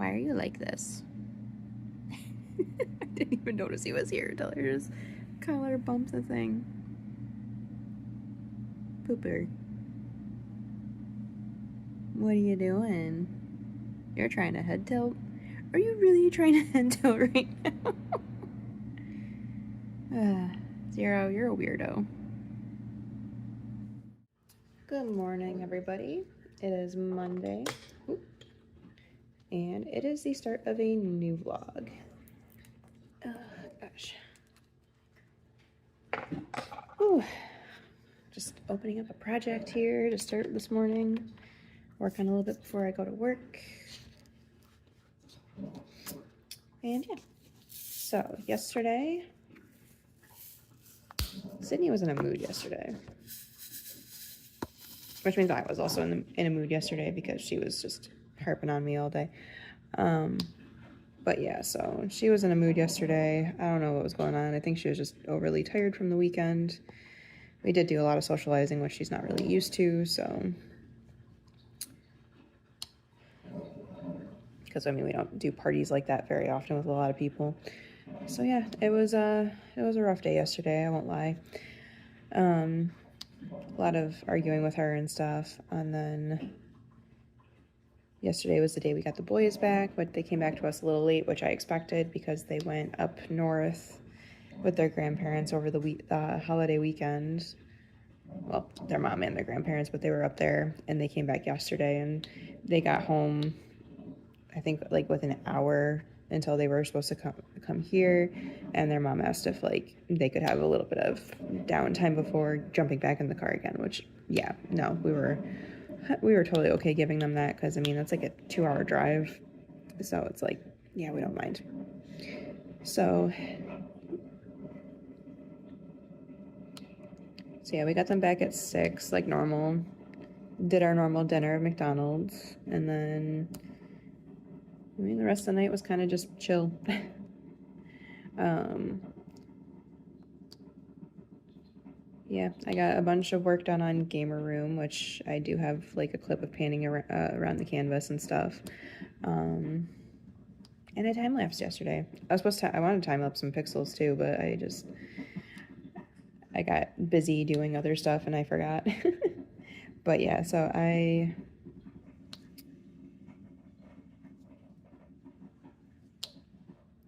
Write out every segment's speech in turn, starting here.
Why are you like this? I didn't even notice he was here until I just collar bumped the thing. Pooper. What are you doing? You're trying to head tilt? Are you really trying to head tilt right now? Zero, you're a weirdo. Good morning, everybody. It is Monday. And it is the start of a new vlog. Gosh. Ooh. Just opening up a project here to start this morning. Work on a little bit before I go to work. And yeah. So yesterday, Sydney was in a mood yesterday. Which means I was also in a mood yesterday because she was just harping on me all day. But yeah, so she was in a mood yesterday. I don't know what was going on. I think she was just overly tired from the weekend. We did do a lot of socializing, which she's not really used to, so. Because, I mean, we don't do parties like that very often with a lot of people. So yeah, it was a rough day yesterday, I won't lie. A lot of arguing with her and stuff, and then yesterday was the day we got the boys back, but they came back to us a little late, which I expected because they went up north with their grandparents over the holiday weekend. Well, their mom and their grandparents, but they were up there, and they came back yesterday, and they got home, I think, like within an hour until they were supposed to come here, and their mom asked if like they could have a little bit of downtime before jumping back in the car again, which yeah, no, we were totally okay giving them that, because I mean that's like a 2-hour drive, so it's like, yeah, we don't mind. So yeah, we got them back at 6 like normal, did our normal dinner at McDonald's, and then I mean the rest of the night was kind of just chill. Yeah, I got a bunch of work done on Gamer Room, which I do have like a clip of panning around the canvas and stuff. And I time-lapsed yesterday. I wanted to time-lapse some pixels too, but I got busy doing other stuff and I forgot. But yeah, so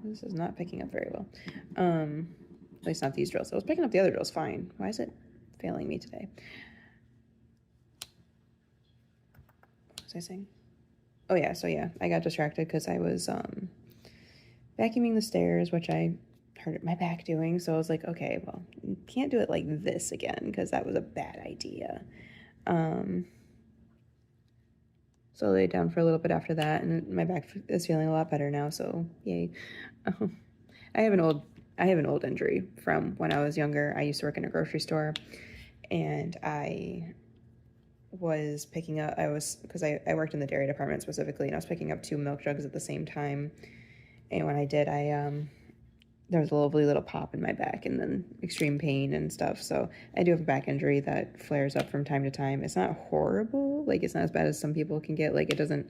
this is not picking up very well. At least not these drills. I was picking up the other drills fine. Why is it failing me today? What was I saying? Oh yeah, so yeah, I got distracted because I was vacuuming the stairs, which I hurt my back doing. So I was like, okay, well, can't do it like this again because that was a bad idea. So I laid down for a little bit after that, and my back is feeling a lot better now. So yay! I have an old injury from when I was younger. I used to work in a grocery store, and I was picking up. Because I worked in the dairy department specifically, and I was picking up 2 milk jugs at the same time. And when I did, there was a lovely little pop in my back and then extreme pain and stuff. So I do have a back injury that flares up from time to time. It's not horrible. Like, it's not as bad as some people can get. Like, it doesn't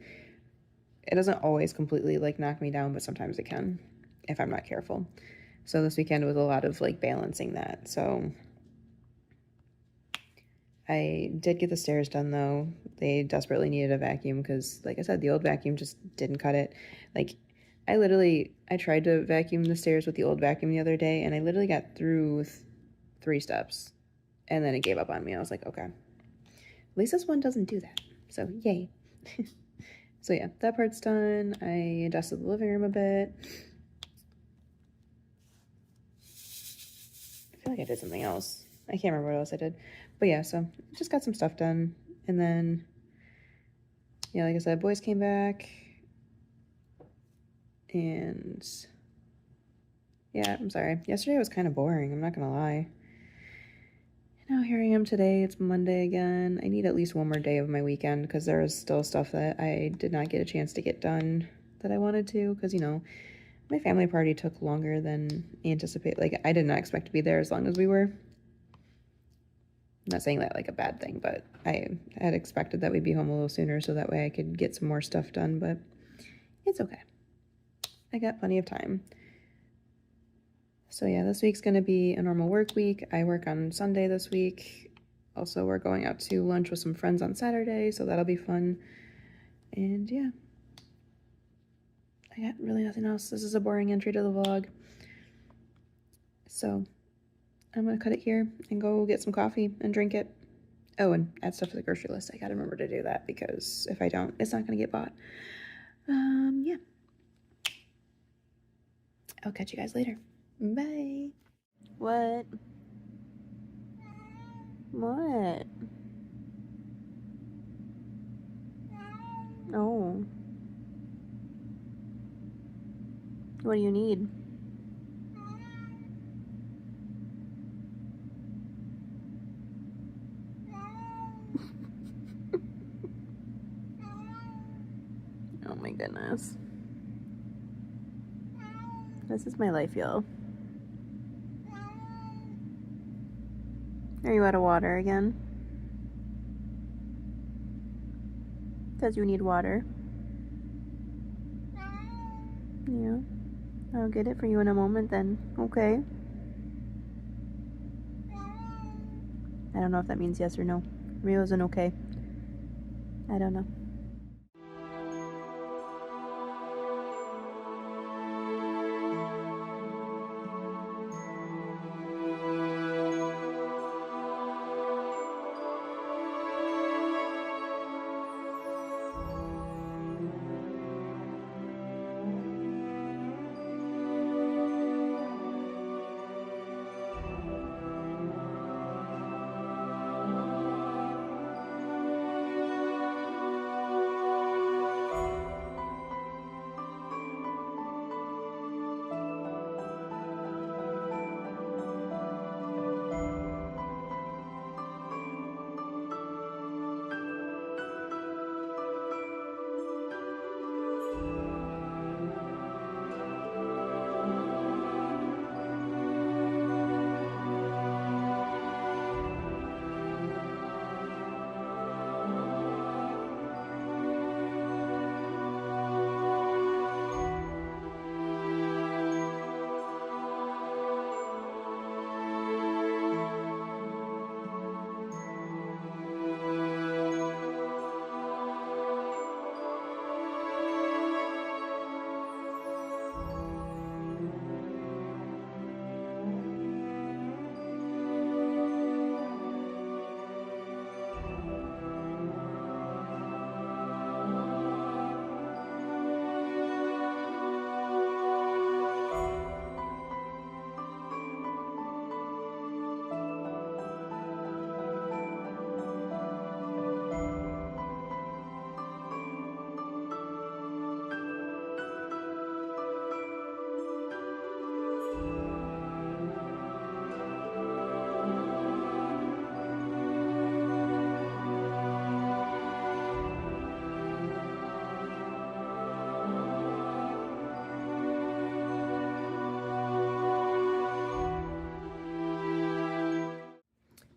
always completely like knock me down, but sometimes it can if I'm not careful. So this weekend was a lot of like balancing that. So I did get the stairs done though. They desperately needed a vacuum because, like I said, the old vacuum just didn't cut it. Like, I tried to vacuum the stairs with the old vacuum the other day, and I literally got through 3 steps, and then it gave up on me. I was like, okay, at least this one doesn't do that. So yay. So yeah, that part's done. I adjusted the living room a bit. I feel like I did something else. I can't remember what else I did. But yeah, so just got some stuff done. And then, yeah, like I said, boys came back. And yeah, I'm sorry. Yesterday was kind of boring, I'm not gonna lie. And now here I am today. It's Monday again. I need at least one more day of my weekend because there is still stuff that I did not get a chance to get done that I wanted to, because, you know, my family party took longer than anticipated. Like, I did not expect to be there as long as we were. I'm not saying that like a bad thing, but I had expected that we'd be home a little sooner so that way I could get some more stuff done, but it's okay. I got plenty of time. So yeah, this week's gonna be a normal work week. I work on Sunday this week. Also, we're going out to lunch with some friends on Saturday, so that'll be fun. And yeah, I got really nothing else. This is a boring entry to the vlog. So I'm gonna cut it here and go get some coffee and drink it. Oh, and add stuff to the grocery list. I gotta remember to do that because if I don't, it's not gonna get bought. Yeah. I'll catch you guys later. Bye. What? What? Oh. What do you need? Oh my goodness. This is my life, y'all. Are you out of water again? Says you need water. Yeah. I'll get it for you in a moment then. Okay. I don't know if that means yes or no. Rio isn't okay. I don't know.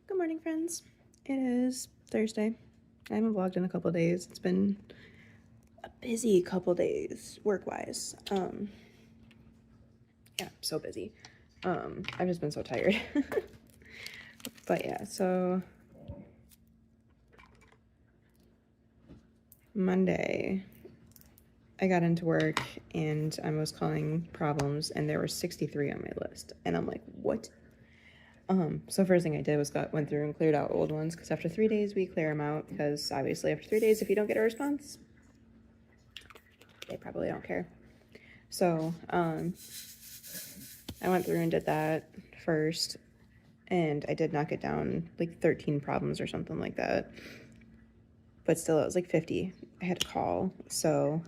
Good morning, friends. It is Thursday. I haven't vlogged in a couple days. It's been a busy couple days work-wise. Yeah, so busy. I've just been so tired. But yeah, so Monday I got into work and I was calling problems and there were 63 on my list. And I'm like, what? So first thing I did was went through and cleared out old ones because after 3 days we clear them out because obviously after 3 days if you don't get a response, they probably don't care. So I went through and did that first and I did knock it down like 13 problems or something like that. But still, it was like 50 I had to call. So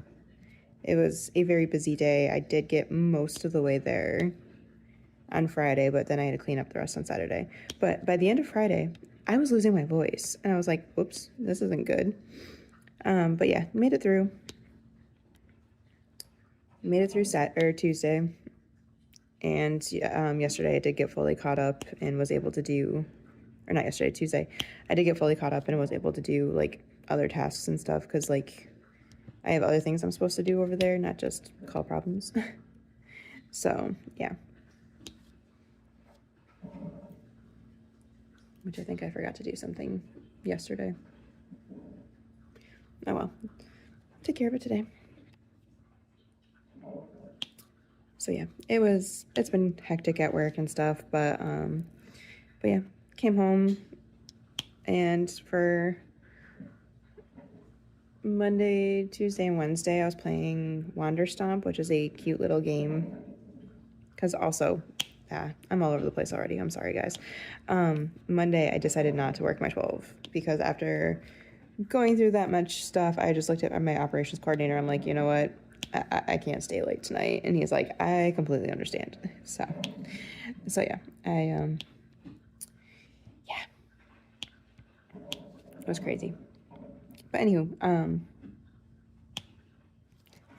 it was a very busy day. I did get most of the way there on Friday, but then I had to clean up the rest on Saturday. But by the end of Friday, I was losing my voice. And I was like, whoops, this isn't good. But yeah, made it through. Made it through Tuesday. And yesterday I did get fully caught up and was able to do, or not yesterday, Tuesday. I did get fully caught up and was able to do like other tasks and stuff because like I have other things I'm supposed to do over there, not just call problems. So, yeah. Which I think I forgot to do something yesterday. Oh well. Take care of it today. So yeah, it's been hectic at work and stuff, but yeah, came home, and for Monday, Tuesday, and Wednesday, I was playing Wander Stomp, which is a cute little game. Because also, I'm all over the place already. I'm sorry, guys. Monday, I decided not to work my 12 because after going through that much stuff, I just looked at my operations coordinator. I'm like, you know what? I can't stay late tonight. And he's like, I completely understand. So yeah, yeah, it was crazy. But anywho,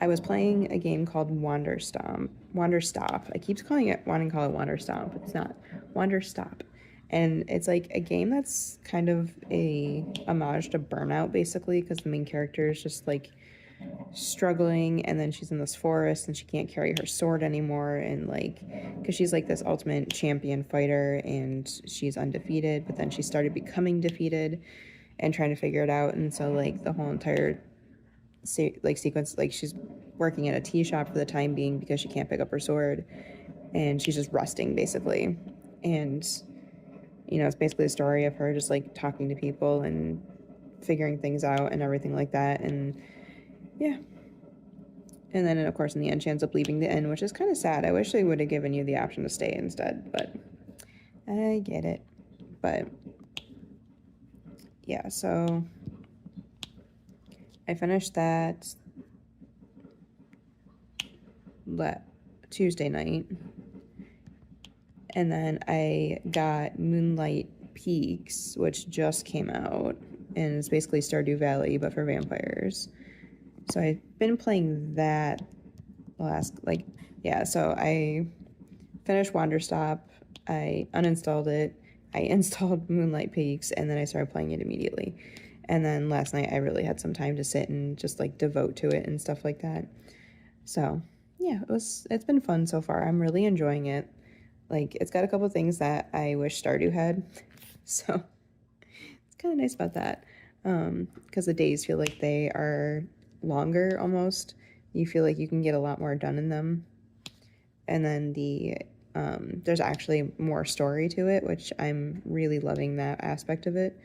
I was playing a game called Wander Stop. I keep wanting to call it Wander Stomp, but it's not. Wander Stop. And it's like a game that's kind of a homage to Burnout, basically, because the main character is just like struggling, and then she's in this forest and she can't carry her sword anymore, and like, because she's like this ultimate champion fighter and she's undefeated, but then she started becoming defeated and trying to figure it out. And so like the whole entire sequence, like she's working at a tea shop for the time being because she can't pick up her sword and she's just resting basically. And it's basically the story of her just like talking to people and figuring things out and everything like that. And yeah, and then of course in the end she ends up leaving the inn, which is kind of sad. I wish they would have given you the option to stay instead, but I get it. But yeah, so I finished that Tuesday night, and then I got Moonlight Peaks, which just came out, and it's basically Stardew Valley but for vampires. So I've been playing that so I finished Wander Stop, I uninstalled it, I installed Moonlight Peaks, and then I started playing it immediately. And then last night I really had some time to sit and just like devote to it and stuff like that. So yeah, it's been fun so far. I'm really enjoying it. Like, it's got a couple things that I wish Stardew had. So it's kind of nice about that. Because the days feel like they are longer almost. You feel like you can get a lot more done in them. And then there's actually more story to it, which I'm really loving that aspect of it.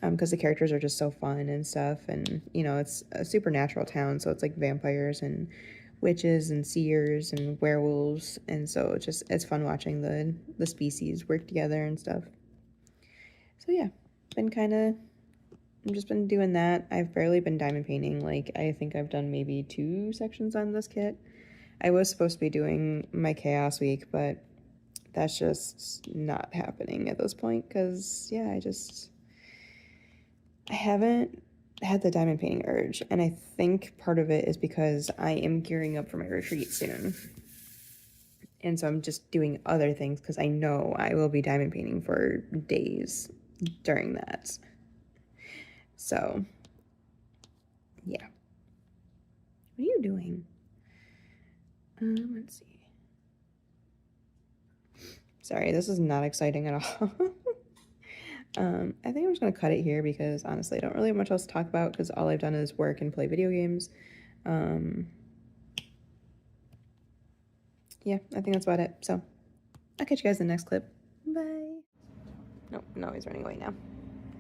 Because the characters are just so fun and stuff, and it's a supernatural town, so it's like vampires and witches and seers and werewolves, and so it's fun watching the species work together and stuff. So yeah, I've just been doing that. I've barely been diamond painting. Like, I think I've done maybe 2 sections on this kit. I was supposed to be doing my chaos week, but that's just not happening at this point because yeah, I haven't had the diamond painting urge, and I think part of it is because I am gearing up for my retreat soon. And so I'm just doing other things because I know I will be diamond painting for days during that. So, yeah. What are you doing? Let's see. Sorry, this is not exciting at all. I think I'm just going to cut it here because honestly I don't really have much else to talk about because all I've done is work and play video games. Yeah, I think that's about it. So I'll catch you guys in the next clip. Bye. No, he's running away now.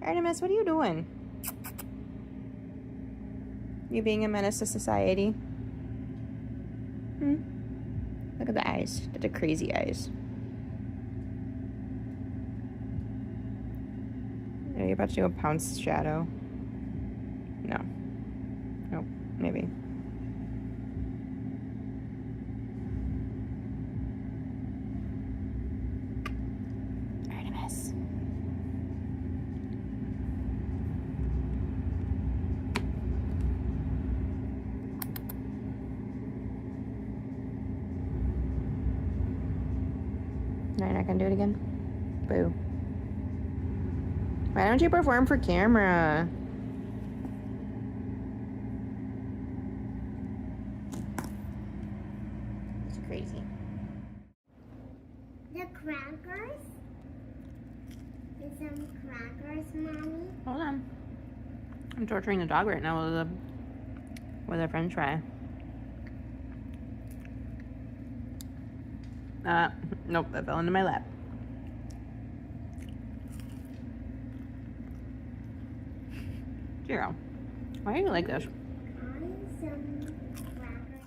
Artemis, what are you doing? You being a menace to society? Look at the eyes. The crazy eyes. Are you about to do a pounce shadow? No. Nope. Maybe. Artemis. No, you're not gonna do it again? Boo. Why don't you perform for camera? crazy. The crackers? Is some crackers, Mommy? Hold on. I'm torturing the dog right now with a french fry. Nope, that fell into my lap. Zero. Why do you like this? Some crackers.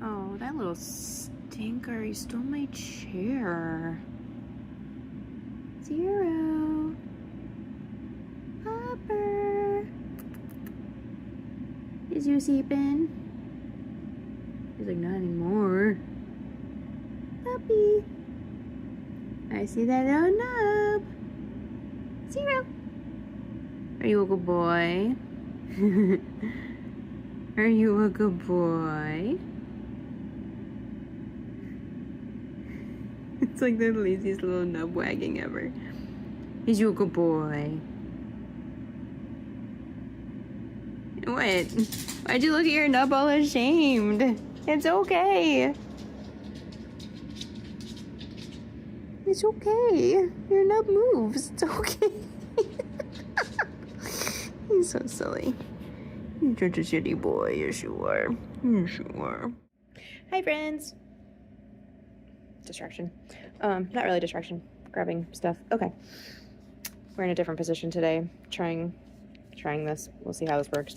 Oh, that little stinker. He stole my chair. Zero. Hopper. Is you sleeping? He's like, not anymore. Puppy. I see that little nub. Zero. Are you a good boy? Are you a good boy? It's like the laziest little nub wagging ever. Is you a good boy? What? Why'd you look at your nub all ashamed? It's okay. It's okay. Your nub moves. It's okay. He's so silly. You're such a shitty boy. Yes, you are. Yes, you are. Hi, friends. Distraction. Not really distraction. Grabbing stuff. Okay. We're in a different position today. Trying this. We'll see how this works.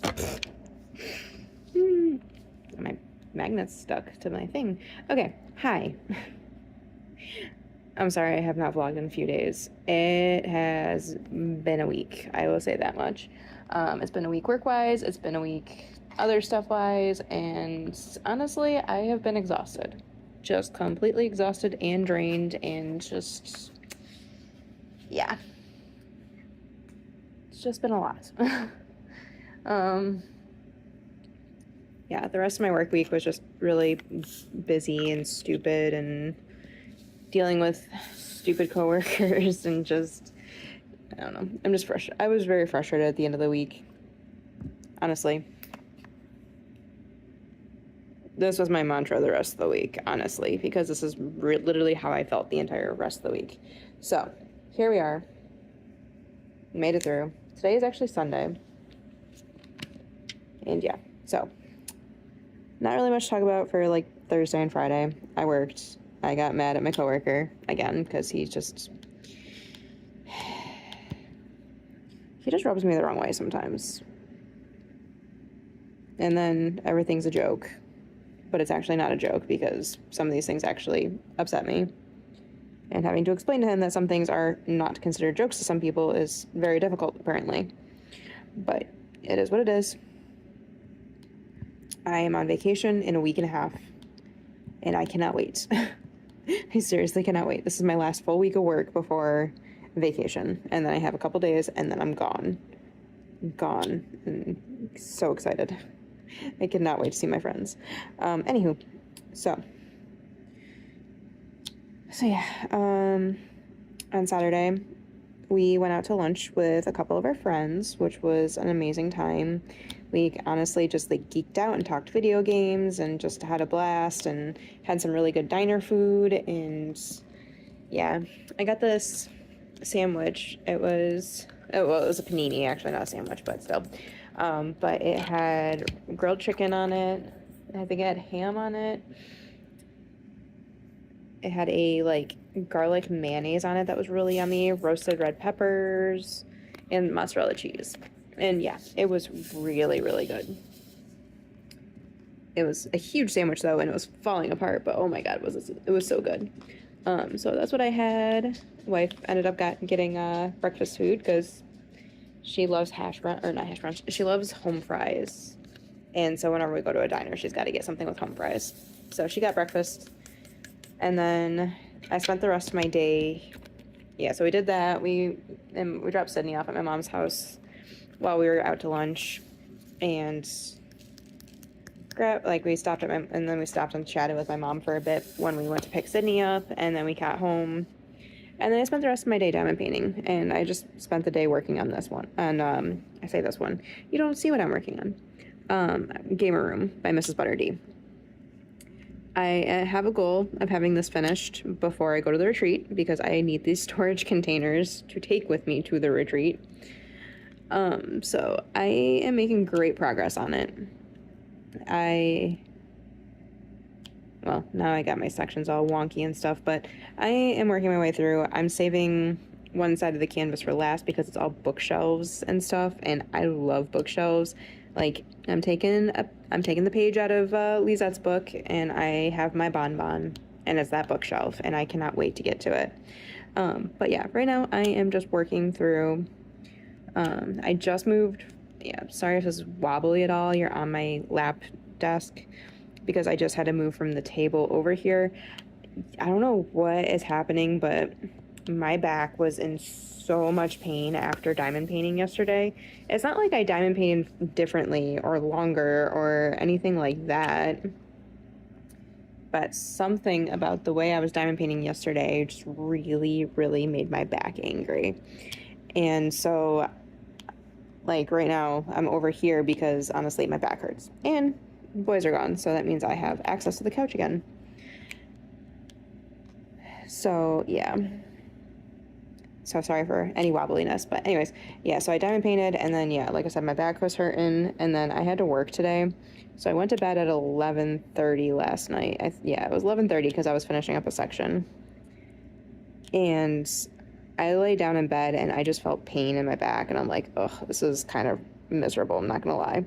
My magnet's stuck to my thing. Okay. Hi. I'm sorry I have not vlogged in a few days. It has been a week. I will say that much. It's been a week work-wise. It's been a week other stuff-wise. And honestly, I have been exhausted. Just completely exhausted and drained and just, yeah. It's just been a lot. Yeah, the rest of my work week was just really busy and stupid and dealing with stupid coworkers and just, I don't know. I'm just frustrated. I was very frustrated at the end of the week. Honestly. This was my mantra the rest of the week, honestly, because this is literally how I felt the entire rest of the week. So, here we are. Made it through. Today is actually Sunday. And yeah, so. Not really much to talk about for like Thursday and Friday. I worked. I got mad at my coworker again because he just rubs me the wrong way sometimes. And then everything's a joke. But it's actually not a joke because some of these things actually upset me. And having to explain to him that some things are not considered jokes to some people is very difficult, apparently. But it is what it is. I am on vacation in a week and a half. And I cannot wait. I seriously cannot wait. This is my last full week of work before vacation. And then I have a couple days and then I'm gone. Gone. And so excited. I cannot wait to see my friends. Anywho, so yeah, on Saturday, we went out to lunch with a couple of our friends, which was an amazing time. We honestly just like geeked out and talked video games and just had a blast and had some really good diner food. And yeah, I got this sandwich. It was a panini, actually, not a sandwich, but still. But it had grilled chicken on it. I think it had ham on it. It had a like garlic mayonnaise on it that was really yummy, roasted red peppers, and mozzarella cheese. And yeah, it was really, really good. It was a huge sandwich though, and it was falling apart, but oh my god, it was so good. So that's what I had. Wife ended up getting breakfast food because she loves not hash browns. She loves home fries. And so whenever we go to a diner, she's got to get something with home fries. So she got breakfast. And then I spent the rest of my day. Yeah, so we did that. We dropped Sydney off at my mom's house while we were out to lunch. And we stopped and then we stopped and chatted with my mom for a bit when we went to pick Sydney up. And then we got home. And then I spent the rest of my day diamond painting. And I just spent the day working on this one. And I say this one. You don't see what I'm working on. Gamer Room by Mrs. Butterdee. I have a goal of having this finished before I go to the retreat because I need these storage containers to take with me to the retreat. So I am making great progress on it. Well, now I got my sections all wonky and stuff, but I am working my way through. I'm saving one side of the canvas for last because it's all bookshelves and stuff, and I love bookshelves. Like, I'm taking the page out of Lisette's book, and I have my bonbon, and it's that bookshelf, and I cannot wait to get to it. But yeah, right now I am just working through. I just moved. Yeah, sorry if this is wobbly at all. You're on my lap desk because I just had to move from the table over here. I don't know what is happening, but my back was in so much pain after diamond painting yesterday. It's not like I diamond painted differently or longer or anything like that, but something about the way I was diamond painting yesterday just really, really made my back angry. And so, like, right now I'm over here because honestly my back hurts and the boys are gone, so that means I have access to the couch again. So yeah, so sorry for any wobbliness, but anyways, yeah, so I diamond painted, and then yeah, like I said, my back was hurting, and then I had to work today, so I went to bed at 11:30 last night. It was 11:30 because I was finishing up a section, and I lay down in bed and I just felt pain in my back, and I'm like, ugh, this is kind of miserable, I'm not gonna lie.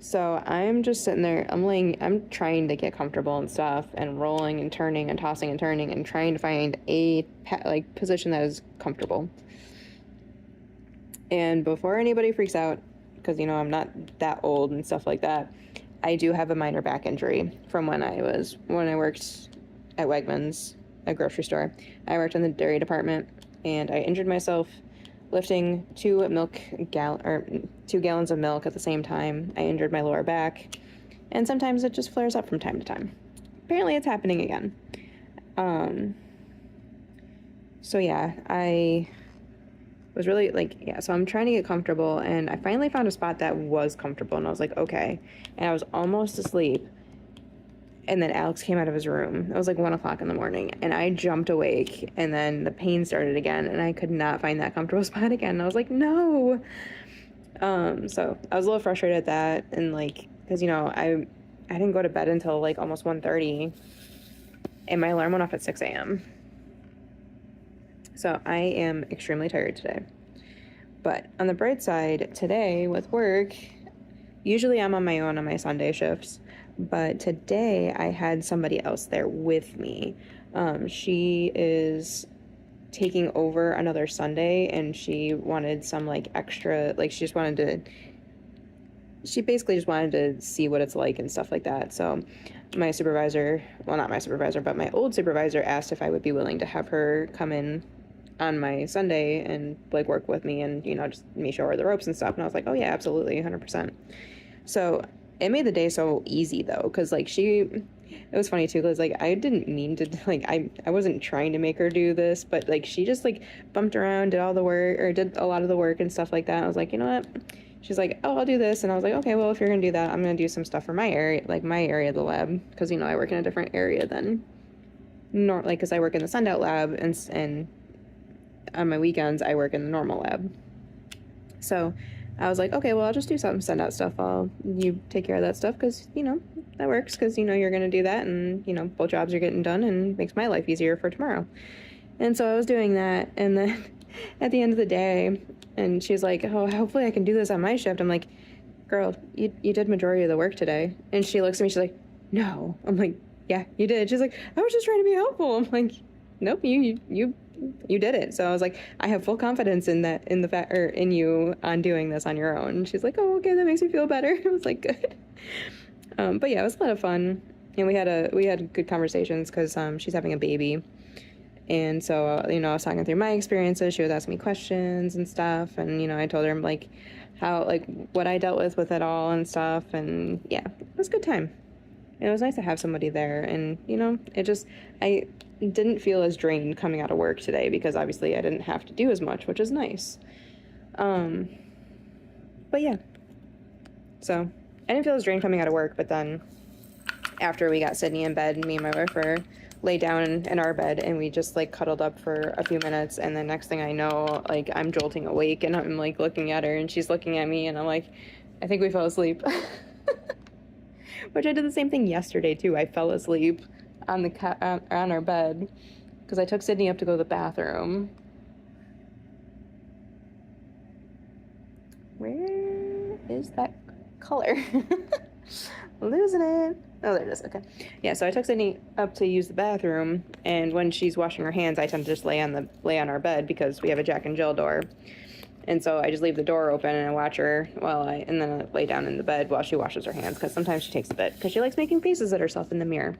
So I'm just sitting there, I'm trying to get comfortable and stuff, and rolling and turning and tossing and turning and trying to find a position that is comfortable. And before anybody freaks out, because I'm not that old and stuff like that, I do have a minor back injury from when I worked at Wegmans, a grocery store. I worked in the dairy department, and I injured myself lifting 2 gallons of milk at the same time. I injured my lower back, and sometimes it just flares up from time to time. Apparently it's happening again. So yeah, I was really so I'm trying to get comfortable, and I finally found a spot that was comfortable, and I was like, okay. And I was almost asleep, and then Alex came out of his room. It was like 1 o'clock in the morning, and I jumped awake, and then the pain started again, and I could not find that comfortable spot again. And I was like, no. So I was a little frustrated at that, and because I didn't go to bed until almost 1:30, and my alarm went off at 6 a.m. So I am extremely tired today. But on the bright side, today with work, usually I'm on my own on my Sunday shifts. But today I had somebody else there with me. She is taking over another Sunday, and she wanted some extra, she basically just wanted to see what it's like and stuff like that. So my supervisor, well, not my supervisor, but my old supervisor asked if I would be willing to have her come in on my Sunday and work with me and, just me show her the ropes and stuff. And I was like, oh yeah, absolutely, 100%. So it made the day so easy though, because it was funny too, because I didn't mean to, I wasn't trying to make her do this, but she just bumped around, did all the work, or did a lot of the work and stuff like that. I was like, you know what? She's like, oh, I'll do this. And I was like, okay, well, if you're gonna do that, I'm gonna do some stuff for my area, my area of the lab, because I work in a different area than because I work in the Sundout lab, and on my weekends I work in the normal lab. So I was like, okay, well, I'll just do some send out stuff. You take care of that stuff, because, that works, because, you're going to do that, and, both jobs are getting done, and makes my life easier for tomorrow. And so I was doing that, and then at the end of the day, and she's like, oh, hopefully I can do this on my shift. I'm like, girl, you did majority of the work today. And she looks at me, she's like, no. I'm like, yeah, you did. She's like, I was just trying to be helpful. I'm like, nope, you did it. So I was like, I have full confidence in you on doing this on your own. And she's like, oh, okay, that makes me feel better. I was like, good. But yeah, it was a lot of fun, and we had good conversations because she's having a baby, and so I was talking through my experiences. She was asking me questions and stuff, and I told her like how like what I dealt with it all and stuff, and yeah, it was a good time. And it was nice to have somebody there, and I didn't feel as drained coming out of work today because obviously I didn't have to do as much, which is nice. But yeah, so I didn't feel as drained coming out of work, but then after we got Sydney in bed, me and my wife were laid down in our bed and we just like cuddled up for a few minutes, and then next thing I know, like I'm jolting awake and I'm like looking at her and she's looking at me and I'm like, I think we fell asleep. Which I did the same thing yesterday too. I fell asleep on on our bed because I took Sydney up to go to the bathroom. Where is that color? Losing it. Oh, there it is. Okay. Yeah, so I took Sydney up to use the bathroom, and when she's washing her hands, I tend to just lay on our bed because we have a Jack and Jill door. And so I just leave the door open and I watch her and then I lay down in the bed while she washes her hands, because sometimes she takes a bit because she likes making faces at herself in the mirror.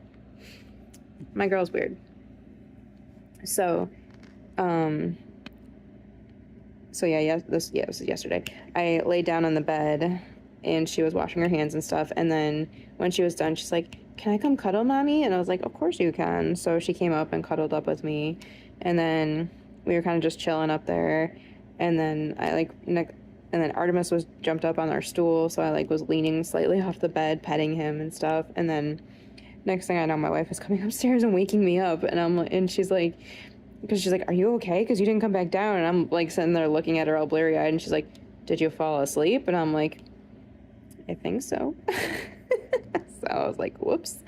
My girl's weird. So, this was yesterday. I laid down on the bed and she was washing her hands and stuff. And then when she was done, she's like, "Can I come cuddle, mommy?" And I was like, "Of course you can." So she came up and cuddled up with me. And then we were kind of just chilling up there. And then and then Artemis was jumped up on our stool. So I was leaning slightly off the bed, petting him and stuff. And then next thing I know, my wife is coming upstairs and waking me up. And she's like, because she's like, "Are you okay? Because you didn't come back down." And I'm like sitting there looking at her all bleary eyed. And she's like, "Did you fall asleep?" And I'm like, "I think so." So I was like, whoops.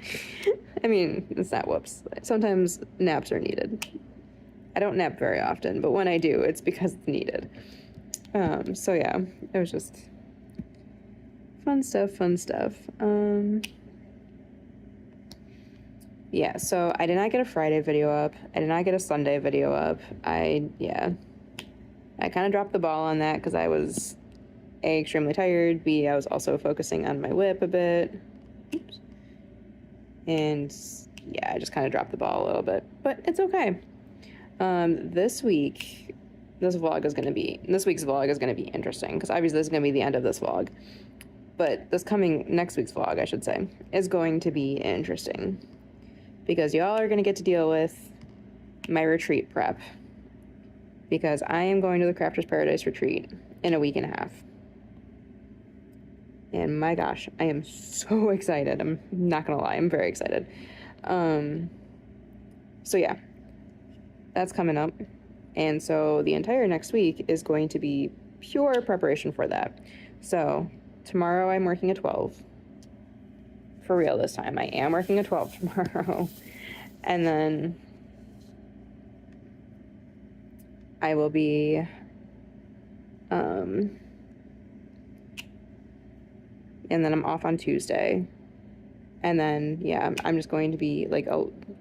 I mean, it's not whoops. Sometimes naps are needed. I don't nap very often, but when I do, it's because it's needed. So yeah, it was just fun stuff. Yeah, so I did not get a Friday video up. I did not get a Sunday video up. I kind of dropped the ball on that because I was A, extremely tired, B, I was also focusing on my whip a bit. Oops. And yeah, I just kind of dropped the ball a little bit, but it's okay. This week's vlog is going to be interesting because obviously this is going to be the end of this vlog. But next week's vlog, I should say, is going to be interesting because y'all are going to get to deal with my retreat prep, because I am going to the Crafters Paradise retreat in a week and a half. And my gosh, I am so excited. I'm not gonna lie, I'm very excited. So yeah, that's coming up. And so the entire next week is going to be pure preparation for that. So tomorrow I'm working a 12. For real this time, I am working a 12 tomorrow. And then I will be, and then I'm off on Tuesday. And then, yeah, I'm just going to be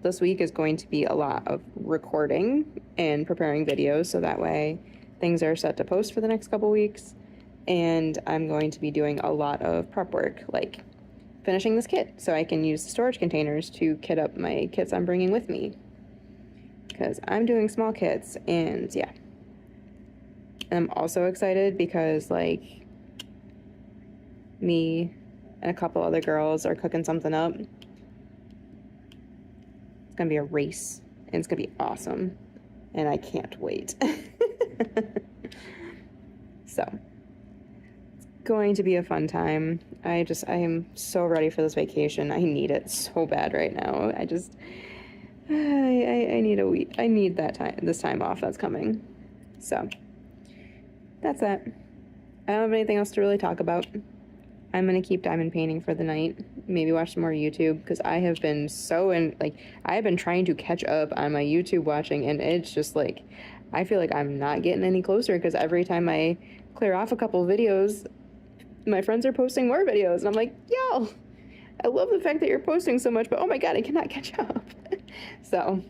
this week is going to be a lot of recording and preparing videos. So that way things are set to post for the next couple weeks. And I'm going to be doing a lot of prep work, like finishing this kit so I can use the storage containers to kit up my kits I'm bringing with me. Because I'm doing small kits, and yeah. And I'm also excited because me and a couple other girls are cooking something up. It's gonna be a race, and it's gonna be awesome, and I can't wait. So it's going to be a fun time. I am so ready for this vacation. I need it so bad right now. I need a week. I need this time off that's coming. So that's that. I don't have anything else to really talk about. I'm going to keep diamond painting for the night. Maybe watch some more YouTube, because I have been I have been trying to catch up on my YouTube watching, and it's just I feel like I'm not getting any closer, because every time I clear off a couple videos, my friends are posting more videos, and I'm like, yo, I love the fact that you're posting so much, but oh my god, I cannot catch up. So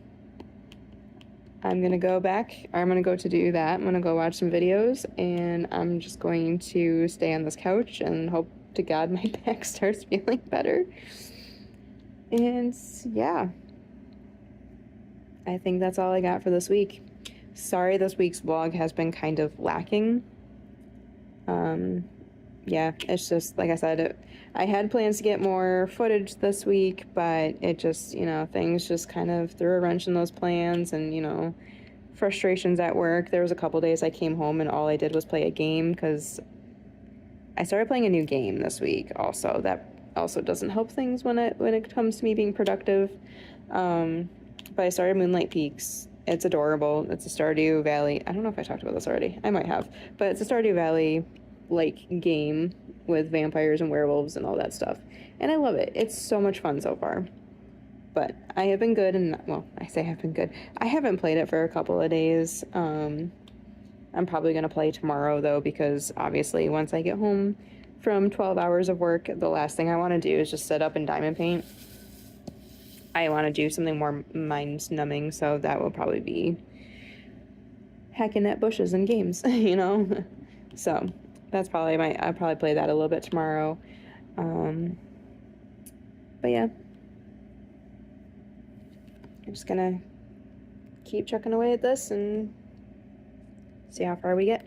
I'm going to go back. I'm going to go to do that. I'm going to go watch some videos, and I'm just going to stay on this couch and hope to God my back starts feeling better. And yeah, I think that's all I got for this week. Sorry this week's vlog has been kind of lacking. Yeah, it's just, like I said, I had plans to get more footage this week, but it just, things just kind of threw a wrench in those plans, and, frustrations at work. There was a couple days I came home and all I did was play a game, because I started playing a new game this week also. That also doesn't help things when it comes to me being productive. But I started Moonlight Peaks. It's adorable. It's a Stardew Valley. I don't know if I talked about this already. I might have. But it's a Stardew Valley game with vampires and werewolves and all that stuff. And I love it. It's so much fun so far. But I have been good, and well, I say I've been good. I haven't played it for a couple of days. I'm probably going to play tomorrow, though, because obviously once I get home from 12 hours of work, the last thing I want to do is just sit up and diamond paint. I want to do something more mind-numbing, so that will probably be hacking at bushes and games, So that's probably I'll probably play that a little bit tomorrow. But yeah, I'm just gonna keep chucking away at this and see how far we get.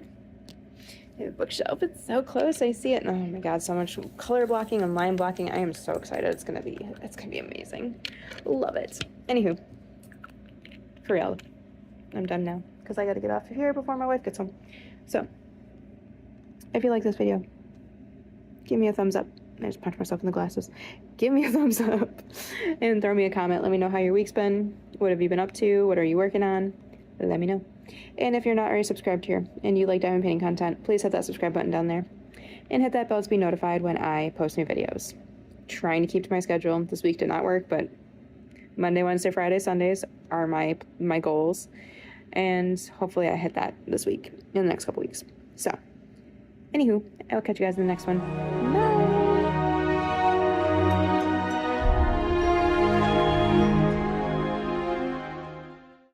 The bookshelf, it's so close. I see it. Oh my god, so much color blocking and line blocking. I am so excited. It's gonna be amazing. Love it. Anywho, for real, I'm done now because I gotta get off of here before my wife gets home. So, if you like this video, give me a thumbs up. I just punched myself in the glasses. Give me a thumbs up and throw me a comment. Let me know how your week's been. What have you been up to? What are you working on? Let me know. And if you're not already subscribed here and you like diamond painting content, please hit that subscribe button down there and hit that bell to be notified when I post new videos. Trying to keep to my schedule. This week did not work, but Monday, Wednesday, Friday, Sundays are my goals, and hopefully I hit that this week, in the next couple weeks. So, anywho, I'll catch you guys in the next one.